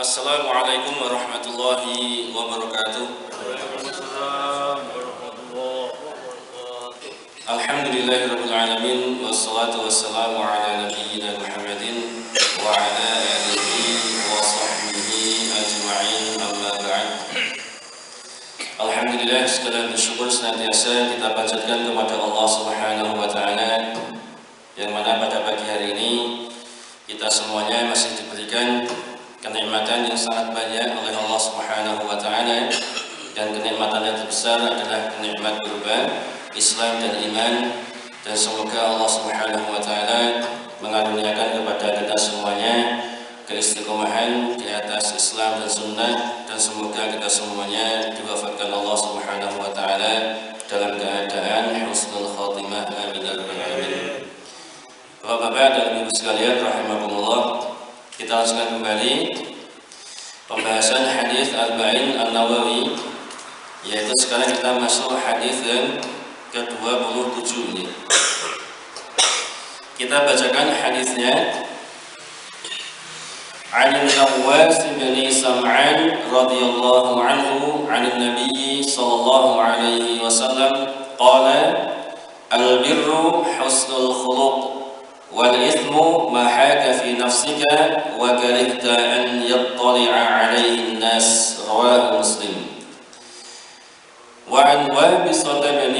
Assalamualaikum warahmatullahi wabarakatuh. Alhamdulillahirabbil alamin wassalatu wassalamu ala nabiyyina Muhammadin wa ala alihi wa sahbihi ajma'in, amma ba'd. Alhamdulillah, segala syukur senantiasa kita panjatkan kepada Allah Subhanahu wa taala, yang mana pada pagi hari ini kita semuanya masih diberikan kenikmatan yang sangat banyak oleh Allah Subhanahu wa taala, dan kenikmatan yang terbesar adalah kenikmat berupa Islam dan iman. Dan semoga Allah Subhanahu wa taala mengaruniakan kepada kita semuanya keistiqomahan di atas Islam dan sunnah, dan semoga kita semuanya diwafatkan Allah Subhanahu wa taala dalam keadaan husnul khatimah, amin ya rabbal alamin. Bapak-bapak dan ibu sekalian rahimakumullah, kita lanjutkan kembali pembahasan hadis Arba'in An-Nawawi, yaitu sekarang kita masuk hadis yang ke-27 ini. Kita bacakan hadisnya. An Nawas bin Sam'an radhiyallahu anhu 'an Nabi sallallahu alaihi wasallam qala al-birru husnul khuluq wal ithmu ma haka fi nafsika wa karihta an yattali'a 'alaihi an-nas, rawahu Muslim. Wa an Wabisah bin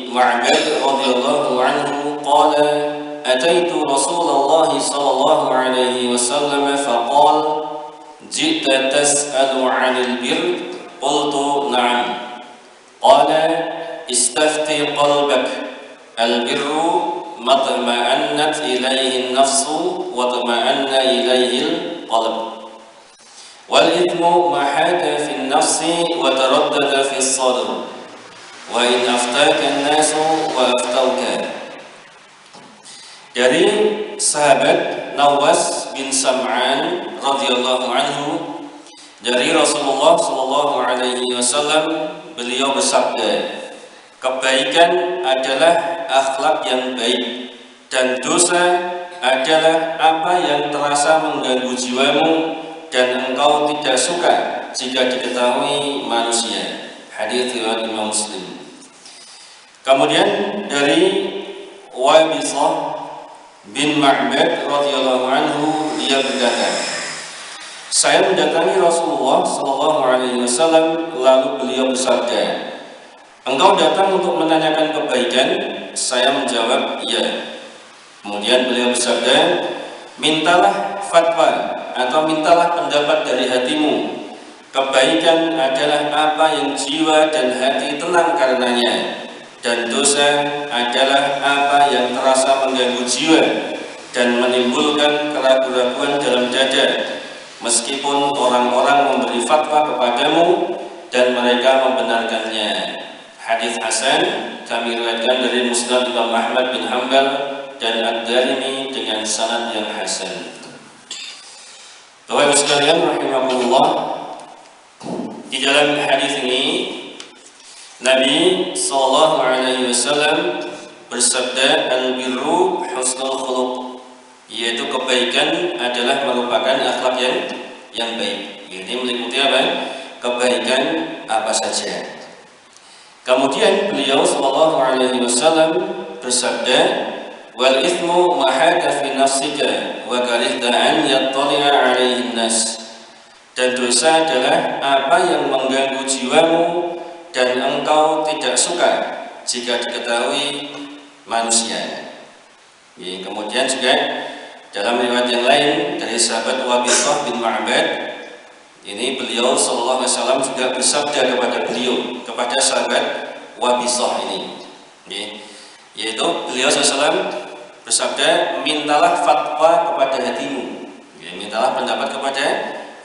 Ma'bad radhiyallahu anhu qala ataitu Rasulullah sallallahu alaihi wasallam faqala ji'ta tas'alu 'anil birr, qultu na'am, qala istafti qalbak, al-birru matma'annat ilaihi an-nafsu wa tama'anna ilaihi al-qalb, wal ithmu ma haka fi an-nafsi wa taraddada fi as-sadr, wa in aftaka an-nasu wa aftauka. Dari sahabat Nawas bin Sam'an radhiyallahu anhu, dari Rasulullah sallallahu alaihi wasallam, beliau bersabda, kebaikan adalah akhlak yang baik, dan dosa adalah apa yang terasa mengganggu jiwamu dan engkau tidak suka jika diketahui manusia. Hadis riwayat Imam Muslim. Kemudian dari Wabisah bin Ma'bad radhiyallahu anhu, dia berkata, saya mendatangi Rasulullah sallallahu alaihi wasallam, lalu beliau bersabda, engkau datang untuk menanyakan kebaikan? Saya menjawab, iya. Kemudian beliau bersabda, mintalah fatwa atau mintalah pendapat dari hatimu. Kebaikan adalah apa yang jiwa dan hati tenang karenanya, dan dosa adalah apa yang terasa mengganggu jiwa dan menimbulkan keraguan-keraguan dalam dada, meskipun orang-orang memberi fatwa kepadamu dan mereka membenarkannya. Hadis hasan, kami riwayatkan dari Musnad Imam Ahmad bin Hanbal dan Ad-Darimi dengan sanad yang hasan. Bapak-ibu sekalian rahimakumullah, di dalam hadis ini Nabi sallallahu alaihi wasallam bersabda, al-birru husnul khuluq, yaitu kebaikan adalah merupakan akhlak yang baik. Ini meliputi apa? Kebaikan apa saja. Kemudian beliau sallallahu alaihi wasallam bersabda, wal ithmu ma haka fi nafsika wa karihta an yattali'a 'alaihi an-nas, dan dosa adalah apa yang mengganggu jiwamu dan engkau tidak suka jika diketahui manusia. Kemudian juga dalam riwayat yang lain dari sahabat Wabisah bin Ma'bad, ini beliau sallallahu alaihi wasallam juga bersabda kepada sahabat Wabisah ini, yaitu beliau sallallahu bersabda, mintalah fatwa kepada hatimu, mintalah pendapat kepada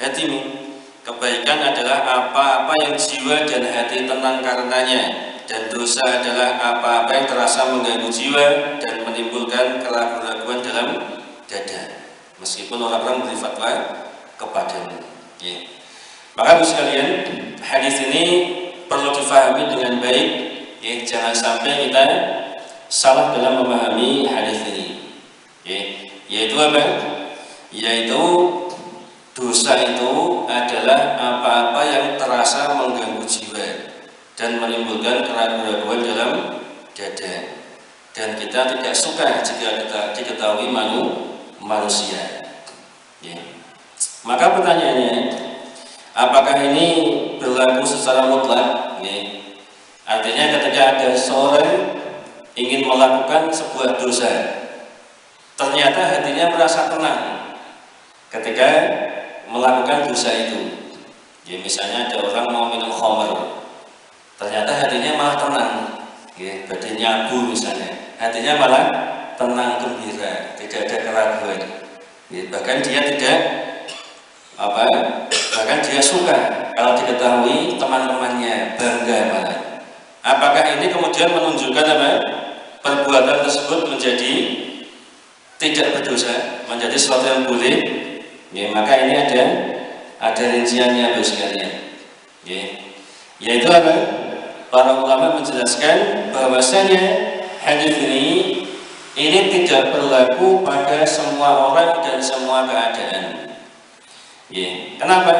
hatimu. Kebaikan adalah apa-apa yang jiwa dan hati tenang karenanya, dan dosa adalah apa-apa yang terasa mengganggu jiwa dan menimbulkan keraguan-keraguan dalam dada, meskipun orang-orang beri fatwa kepadamu. Maka ibu sekalian, hadis ini perlu difahami dengan baik, jangan sampai kita salah dalam memahami hadis ini. Yaitu apa? Yaitu dosa itu adalah apa-apa yang terasa mengganggu jiwa dan menimbulkan keraguan dalam dada, dan kita tidak suka jika kita diketahui manusia. Ya. Maka pertanyaannya, apakah ini berlaku secara mutlak? Ya. Artinya ketika ada seorang ingin melakukan sebuah dosa, ternyata hatinya merasa tenang ketika melakukan dosa itu. Ya, misalnya ada orang mau minum khamr, ternyata hatinya malah tenang. Ya, badannya abu misalnya, hatinya malah tenang, gembira, tidak ada keraguan. Ya, bahkan dia bahkan dia suka kalau diketahui teman-temannya bangga malah. Apakah ini kemudian menunjukkan perbuatan tersebut menjadi tidak berdosa, menjadi sesuatu yang boleh? Ya, maka ini ada rinciannya bos sekalian. Ya, yaitu para ulama menjelaskan bahwasanya hadis ini tidak berlaku pada semua orang dan semua keadaan. Ya, kenapa?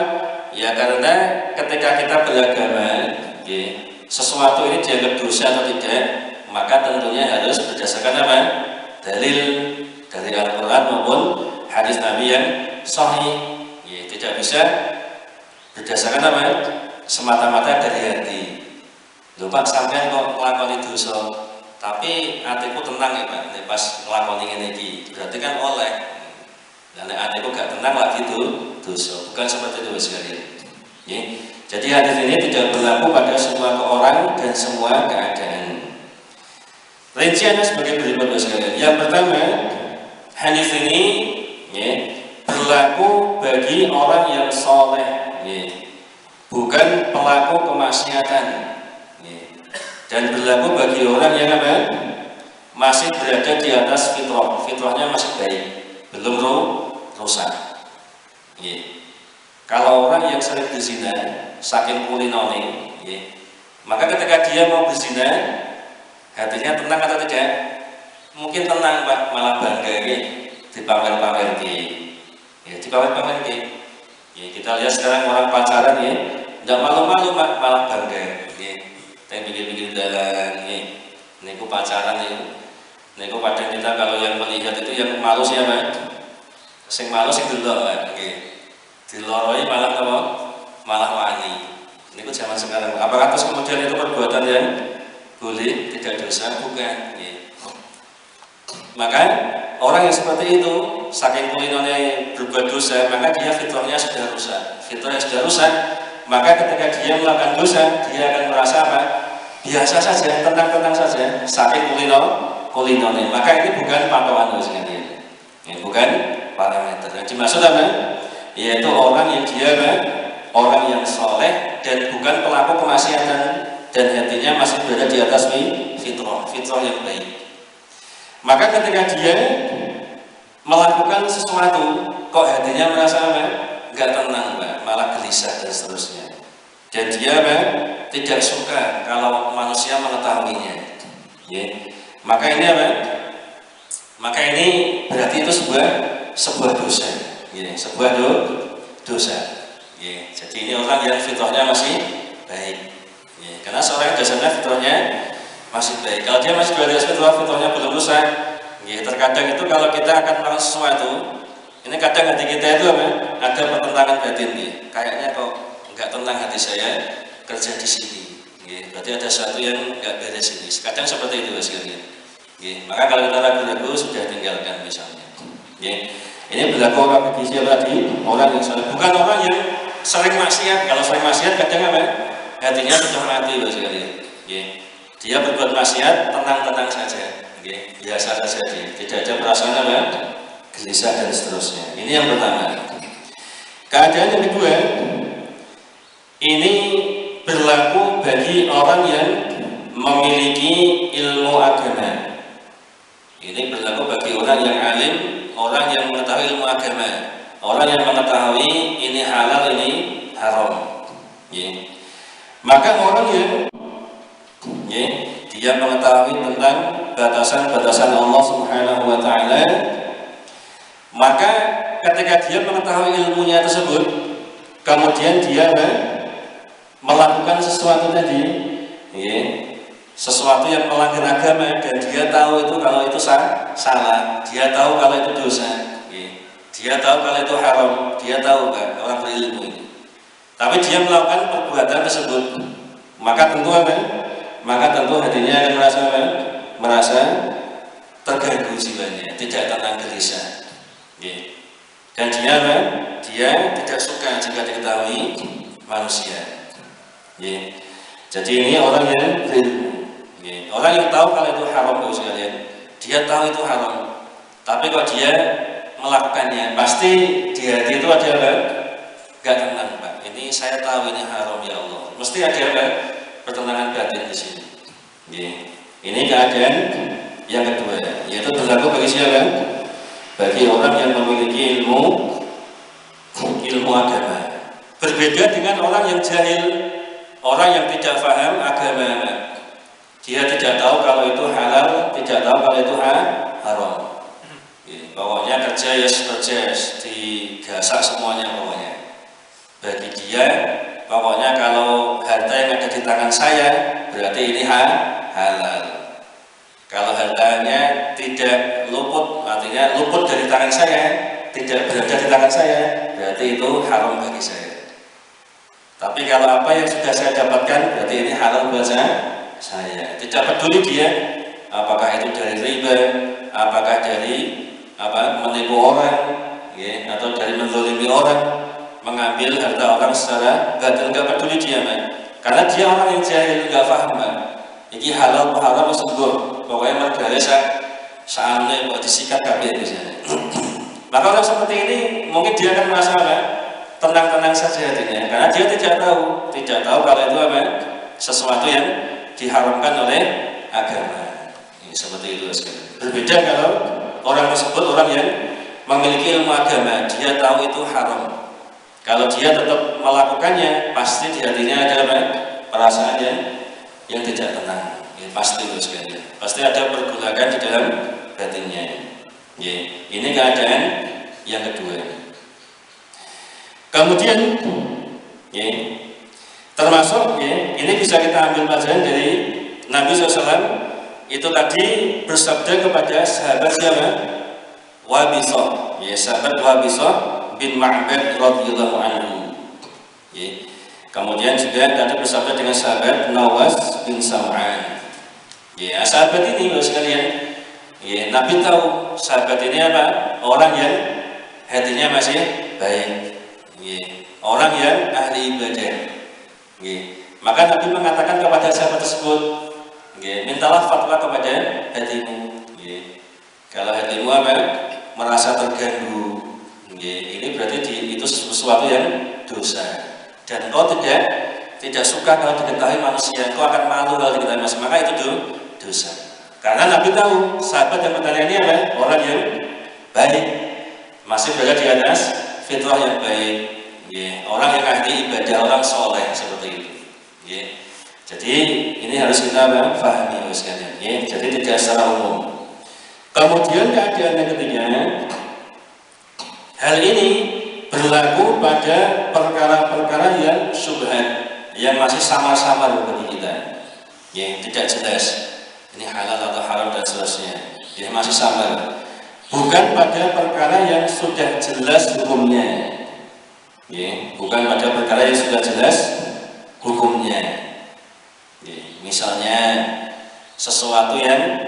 Ya karena ketika kita beragama, ya, sesuatu ini dianggap dosa atau tidak, maka tentunya harus berdasarkan dalil dari Al-Quran maupun hadis Nabi yang sahih. Ya, tidak bisa berdasarkan semata-mata dari hati. Lho Pak, sampean kok nglakoni dosa, tapi hatiku tenang ya Pak, pas nglakoni ngene iki. Berarti kan oleh. Dan hatiku gak tenang lagi itu dosa. Bukan seperti itu sekalian. Ya. Jadi hadis ini tidak berlaku pada semua orang dan semua keadaan. Rinciannya sebagai berikut sekalian. Yang pertama, hadis ini ya, berlaku bagi orang yang soleh, ya, bukan pelaku kemaksiatan, ya, dan berlaku bagi orang yang masih berada di atas fitrah, fitrahnya masih baik, belum rusak. Ya. Kalau orang yang sering berzina, saking kulinone, ya, maka ketika dia mau berzina, hatinya tenang atau tidak? Mungkin tenang Pak, malah bangga ya, dipamer-pamer ya, dipamer-pamer ya. Kita lihat sekarang orang pacaran ya, tidak malu-malu Pak, malah bangga ya. Yang pinggir-pinggir jalan ya, niku pacaran ya. Niku pada kita kalau yang melihat itu yang malu siapa? Sing malu sing delok Pak, nggih. Diloroi malah wani. Niku zaman sekarang. Apakah terus kemudian itu perbuatan yang boleh, tidak dosa? Bukan ya. Maka orang yang seperti itu, saking kulinonnya berbuat dosa, maka dia fitrahnya sudah rusak. Fitrahnya sudah rusak, maka ketika dia melakukan dosa, dia akan merasa biasa saja, tenang-tenang saja, saking kulinonnya. Maka ini bukan patokan sekalian. Ini bukan parameter. Yang dimaksud yaitu orang yang orang yang soleh dan bukan pelaku kemaksiatan dan hatinya masih berada di atas fitrah yang baik. Maka ketika dia melakukan sesuatu, kok hatinya merasa nggak tenang, malah gelisah dan seterusnya. Dan dia tidak suka kalau manusia mengetahuinya. Ya. Maka ini Maka ini berarti itu sebuah dosa. Ya, sebuah dosa. Ya. Jadi ini orang yang fitrahnya masih baik. Ya. Karena seorang yang dasarnya fitrahnya masih baik. Kalau dia masih berada di fitrahnya belum rusak, ya, terkadang itu kalau kita akan melakukan sesuatu, ini kadang hati kita itu ada pertentangan batin nih. Kayaknya kok nggak tenang hati saya kerja di sini. Ya, berarti ada sesuatu yang nggak beres ini. Kadang seperti itu sekalian. Ya, maka kalau kita ragu-ragu sudah tinggalkan misalnya. Ya, ini berlaku bagi siapa tadi? Orang yang soleh, bukan orang yang sering maksiat. Kalau sering maksiat kadang hatinya sudah mati sekalian. Ya. Dia berbuat maksiat tenang-tenang saja, okay, biasa saja, tidak ada perasaan gelisah dan seterusnya. Ini yang pertama. Keadaan yang kedua, ini berlaku bagi orang yang memiliki ilmu agama. Ini berlaku bagi orang yang alim, orang yang mengetahui ilmu agama, orang yang mengetahui ini halal, ini haram. Okay. Maka orang yang dia mengetahui tentang batasan-batasan Allah Subhanahu wa Ta'ala, maka ketika dia mengetahui ilmunya tersebut, kemudian dia melakukan sesuatu tadi, ya, sesuatu yang melanggar agama, dan dia tahu itu kalau itu salah, dia tahu kalau itu dosa, ya, dia tahu kalau itu haram, dia tahu kan orang berilmu ini. Tapi dia melakukan perbuatan tersebut, maka tentu hatinya akan merasa terganggu jiwanya, tidak tenang gelisah, ya. Dan dia tidak suka jika diketahui manusia, ya. Jadi ini orang yang berilmu, ya. Orang yang tahu kalau itu haram, Bapak sekalian, dia tahu itu haram, tapi kalau dia melakukannya, pasti di hati itu ada gak tenang, Pak. Ini saya tahu ini haram, ya Allah. Mesti ada pertentangan batin di sini. Ya. Ini keadaan yang kedua, yaitu berlaku bagi siapa? Bagi orang yang memiliki ilmu agama. Berbeda dengan orang yang jahil, orang yang tidak paham agama. Dia tidak tahu kalau itu halal, tidak tahu kalau itu haram. Ya, pokoknya kerja digasak semuanya pokoknya. Bagi dia, pokoknya kalau harta yang ada di tangan saya berarti ini halal. Kalau hartanya tidak luput, artinya luput dari tangan saya, tidak berada di tangan saya, berarti itu haram bagi saya. Tapi kalau apa yang sudah saya dapatkan, berarti ini halal buat saya. Tidak peduli dia, apakah itu dari riba, apakah dari menipu orang, ya, atau dari menzalimi orang, mengambil harta orang secara batil, nggak peduli dia, karena dia orang yang jahil, nggak paham, ini halal atau haram tersebut. Pokoknya mergane saane kok disikat kabeh misalnya. Maka orang seperti ini mungkin dia akan merasa tenang-tenang saja hatinya, karena dia tidak tahu kalau itu sesuatu yang diharamkan oleh agama. Ini seperti itu sekali. Berbeda kalau orang tersebut orang yang memiliki ilmu agama, dia tahu itu haram. Kalau dia tetap melakukannya, pasti di hatinya ada perasaan yang tidak tenang. Ya, pasti sekali. Pasti ada pergolakan di dalam batinnya. Ya, ini keadaan yang kedua. Kemudian, ya, termasuk, ya, ini bisa kita ambil pelajaran dari Nabi SAW. Itu tadi bersabda kepada sahabat siapa? Wabisah, ya, sahabat Wabisah bin Ma'bad radhiyallahu anhu. Ya. Kemudian juga tadi bersabda dengan sahabat Nawas bin Sam'an. Ya, sahabat ini Bapak sekalian, ya, Nabi tahu sahabat ini orang yang hatinya masih baik, ya, orang yang ahli ibadah, ya. Maka Nabi mengatakan kepada sahabat tersebut, ya, mintalah fatwa kepada hatimu, ya. Kalau hatimu merasa terganggu, ya, ini berarti itu sesuatu yang dosa, dan kau tidak suka kalau diketahui manusia, kau akan malu kalau diketahui manusia, maka itu dosa. Karena Nabi tahu sahabat yang bertanya ini orang yang baik, masih berada di atas fitrah yang baik, ya, orang yang ahli ibadah, orang soleh seperti itu, ya. Jadi ini harus kita pahami sekalian, ya. Jadi tidak secara umum. Kemudian keadaan yang ketiga, hal ini berlaku pada perkara-perkara yang syubhat, yang masih samar-samar bagi kita, ya, tidak jelas ini halal atau haram dan seterusnya, ya, masih samar. Bukan pada perkara yang sudah jelas hukumnya, ya, bukan pada perkara yang sudah jelas hukumnya, ya. Misalnya sesuatu yang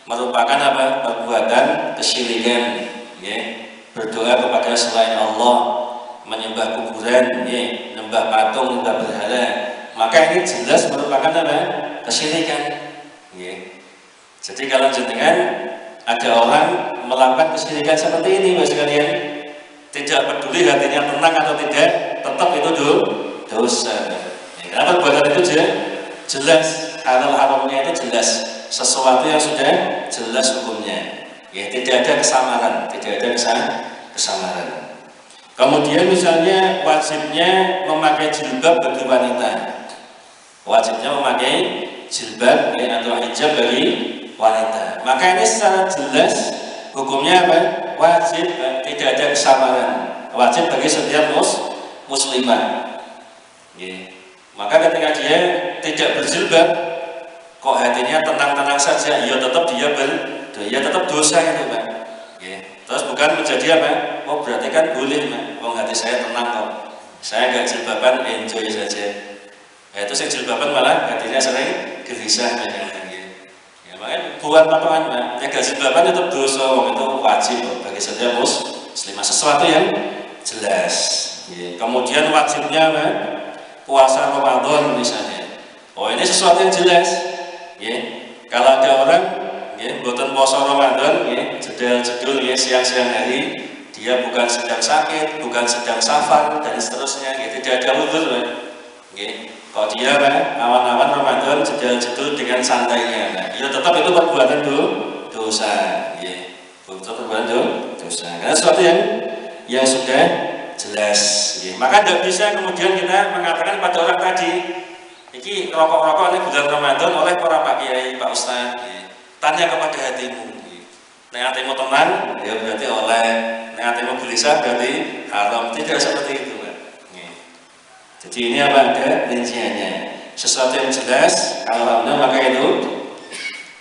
merupakan perbuatan kesyirikan, ya, berdoa kepada selain Allah, menyembah kuburan, ya, menyembah patung, menyembah berhala, maka ini jelas merupakan kesyirikan, ya. Jadi kalau jenengan ada orang melakukan kesyirikan seperti ini, Bapak sekalian, tidak peduli hatinya tenang atau tidak, tetap itu dosa, ya. Karena perbuatan itu jelas, halal haramnya itu jelas, sesuatu yang sudah jelas hukumnya, ya, tidak ada kesamaran, tidak ada kesamaran. Kemudian misalnya wajibnya memakai jilbab bagi wanita, wajibnya memakai jilbab, ya, atau hijab bagi wanita, maka ini secara jelas hukumnya wajib, tidak ada kesamaran. Wajib bagi setiap muslimah. Maka ketika dia tidak berjilbab, kok hatinya tenang-tenang saja, ya tetap dia tetap dosa itu, Pak. Terus bukan menjadi apa? Oh berarti kan boleh, Pak. Oh hati saya tenang kok. Saya gak jilbaban, enjoy saja. Itu saya jilbaban malah hatinya sering gelisah. Makanya buat patokan, Pak. Yang gak jilbaban itu dosa, itu wajib bagi setiap muslimah. Sesuatu yang jelas. Kemudian wajibnya apa? Puasa Ramadan misalnya. Oh ini sesuatu yang jelas. Kalau ada orang buatan puasa Ramadan, jedul siang-siang hari, dia bukan sedang sakit, bukan sedang safar dan seterusnya, tidak ada uzur. Kalau dia awan-awan Ramadan jedul dengan santainya, tetap itu perbuatan dosa. Tetap perbuatan dosa. Karena sesuatu yang sudah jelas. Maka tidak bisa kemudian kita mengatakan pada orang tadi, ini rokok-rokok ini bulan Ramadan oleh para Pak Kiai, Pak Ustaz. Tanya kepada hatimu. Nek hatimu tenang, ya berarti oleh. Nek hatimu gelisah berarti haram. Tidak seperti itu, Pak. Jadi ini apa ada rinciannya. Sesuatu yang jelas, kalau anda maka itu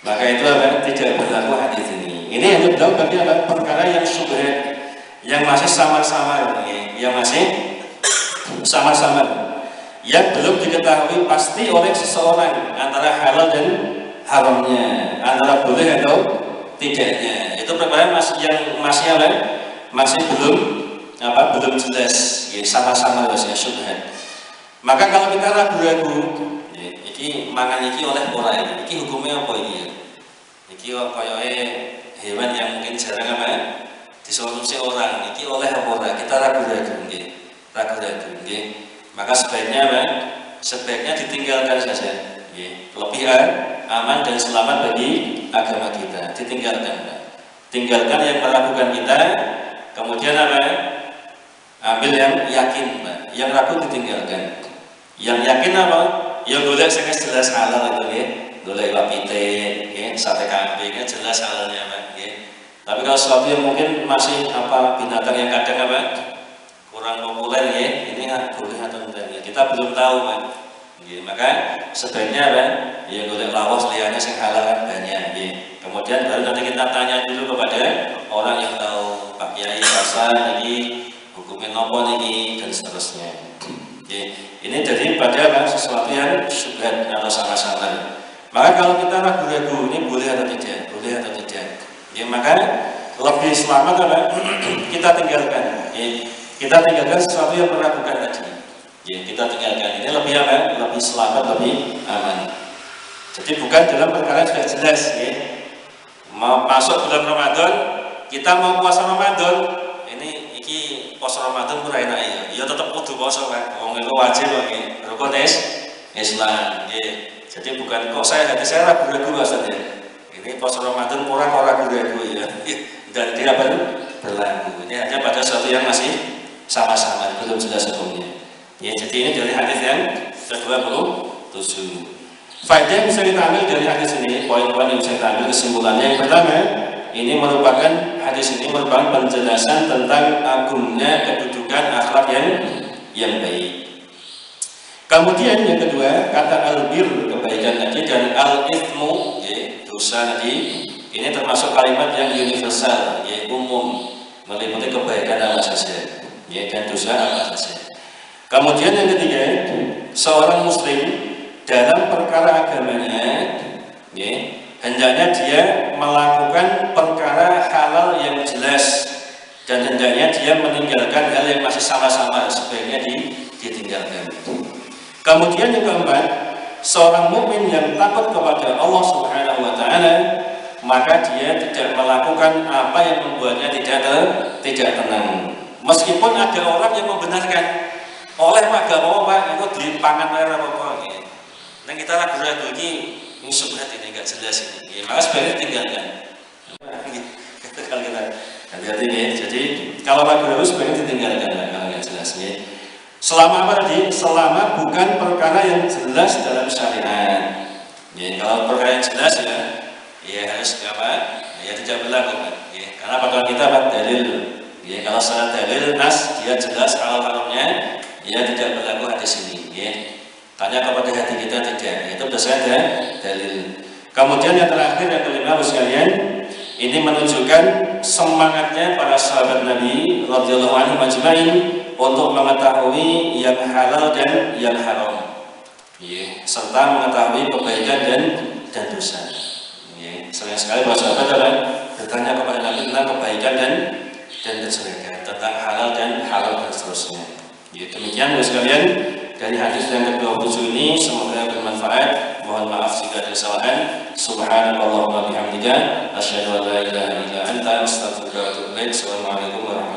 apa? Tidak berlaku hadis ini. Ini yang berlaku bagi apa? Perkara yang syubhat, yang masih samar-samar, yang masih samar-samar, yang belum diketahui pasti oleh seseorang antara halal dan haramnya, antara boleh atau tidaknya. Itu perkara masih belum jelas, sama-sama ya syubhat. Maka kalau kita ragu-ragu, iki mangan iki oleh orang iki hukumnya apa ini? Iki koyoke hewan yang mungkin jarang disonsumsi orang, iki oleh apa ora? Kita ragu-ragu ragu-ragu. Maka sebaiknya ditinggalkan saja. Lebih aman dan selamat bagi agama kita. Tinggalkan yang meragukan kita. Kemudian ambil yang yakin, Pak. Yang ragu ditinggalkan. Yang yakin apa? Yang golek sing jelas halal itu, golek lapite, sate kambing jelas halalnya, Pak. Tapi kalau sesuatu yang mungkin masih binatang yang kadang kurang populer, ini boleh atau tidak? Kita belum tahu, Pak. Maka sebaiknya ya golek lawas liannya sing halal banyak. Kemudian baru nanti kita tanya dulu kepada orang yang tahu, Pak Kiai Hasan ini hukumnya nopo ini dan seterusnya. Ini jadi pada sesuatu yang syubhat atau sama-sama. Maka kalau kita ragu-ragu ini boleh atau tidak, maka lebih selamat kita tinggalkan. Kita tinggalkan sesuatu yang meragukan tadi. Kita tinggalkan, ini lebih lebih selamat, lebih aman. Jadi bukan dalam perkara sudah jelas, mau masuk bulan Ramadan, kita mau puasa Ramadan, iki puasa Ramadan pun enak ya tetap kudu puasa, wong itu wajib rukun Islam. Jadi bukan kok hati saya ragu-ragu maksudnya. Ini puasa Ramadan kurang ragu-ragu dan tidak berlaku. Ini hanya pada sesuatu yang masih sama-sama, belum jelas hukumnya. Jadi ini dari hadis yang ke-27. Faedah yang bisa kita ambil dari hadis ini, poin-poin yang bisa kita ambil kesimpulannya. Yang pertama, hadis ini merupakan penjelasan tentang agungnya kedudukan akhlak yang baik. Kemudian yang kedua, kata albir kebaikan tadi dan al-ithmu dosa tadi, ini termasuk kalimat yang universal, umum, meliputi kebaikan apa saja, dan dosa apa saja. Kemudian yang ketiga, seorang muslim dalam perkara agamanya, hendaknya dia melakukan perkara halal yang jelas dan hendaknya dia meninggalkan hal yang masih sama-sama, sebaiknya ditinggalkan. Kemudian yang keempat, seorang mukmin yang takut kepada Allah Subhanahu wa taala, maka dia tidak melakukan apa yang membuatnya tidak tenang. Meskipun ada orang yang membenarkan, oleh gak apa-apa, itu dipangan air apa-apa. Nah kita ragu-ragu ini subhat ini gak jelas ini. Maka sebaiknya tinggalkan. Kalau kita hati-hati jadi kalau ragu-ragu sebaiknya ditinggalkan kalau gak jelas. Selama apa tadi? Selama bukan perkara yang jelas dalam syariat. Kalau perkara yang jelas Ya harus apa? Ya tidak berlaku kan? Ya, karena patokan kita apa? Dalil. Ya, kalau secara dalil nas dia jelas kalau haramnya, ya tidak berlaku hadis ini. Ya. Tanya kepada hati kita tidak. Itu berdasarkan dalil. Kemudian yang terakhir yang kelima sekalian, ini menunjukkan semangatnya para sahabat Nabi radhiyallahu anhum ajmain untuk mengetahui yang halal dan yang haram. Ya, serta mengetahui kebaikan dan dosa. Ya, sering sekali para sahabat bertanya kepada Nabi tentang kebaikan dan kejelekan, tentang halal dan haram dan seterusnya. Ya, demikian sekalian dari hadis yang ke-27 ini, semoga bermanfaat. Mohon maaf jika ada kesalahan. Subhanallahumma bihamdika asyhadu an la ilaha illa anta astaghfiruka wa atubu ilaik. Assalamualaikum warahmatullahi wabarakatuh.